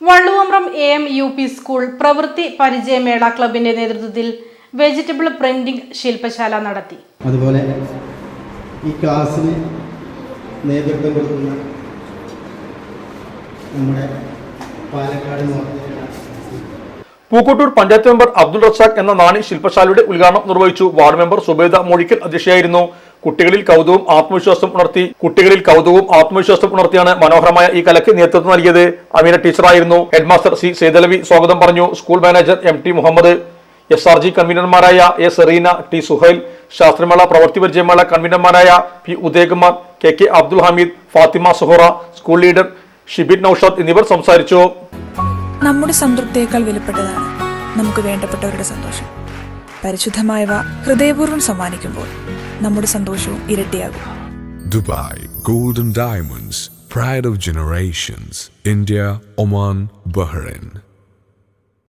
Valluvambram AM UP school പ്രവൃത്തി പരിചയമേള ക്ലബിന്റെ നേതൃത്വത്തിൽ വെജിറ്റബിൾ പ്രിന്റിംഗ് ശില്പശാല നടത്തി. അതുപോലെ ഈ ക്ലാസ്സിന് നേതൃത്വം കൊടുക്കുന്ന നമ്മുടെ പാലക്കാട് പൂക്കോട്ടൂർ പഞ്ചായത്ത് മെമ്പർ അബ്ദുൾ റസാഖ് എന്ന നാണി ശില്പശാലയുടെ ഉദ്ഘാടനം നിർവഹിച്ചു. വാർഡ് മെമ്പർ സുബൈദ മോഴിക്കൽ അധ്യക്ഷയായിരുന്നു. കുട്ടികളിൽ കൗതുകവും ആത്മവിശ്വാസം ഉണർത്തിയാണ് മനോഹരമായ ഈ കലയ്ക്ക് നേതൃത്വം നൽകിയത്. അമീന ടീച്ചറായിരുന്നു. ഹെഡ്മാസ്റ്റർ സി സൈദലവി സ്വാഗതം പറഞ്ഞു. School manager MT Muhammad, SRG കൺവീനർമാരായ A സെറീന, T സുഹൈൽ, ശാസ്ത്രമേള പ്രവൃത്തി പരിചയമേള കൺവീനർമാരായ P Udayakumar, KK Abdul Hameed, Fathima Suhara, school leader Shibin Noushad എന്നിവർ സംസാരിച്ചു. നമ്മുടെ സംതൃപ്തിയേക്കാൾ വിലപ്പെട്ടതാണ് നമുക്ക് വേണ്ടപ്പെട്ടവരുടെ സന്തോഷം. പരിശുദ്ധമായവ ഹൃദയപൂർവ്വം സമ്മാനിക്കുമ്പോൾ നമ്മുടെ സന്തോഷവും ഇരട്ടിയാകും. Dubai Golden Diamonds, pride of generations. India, Oman, Bahrain.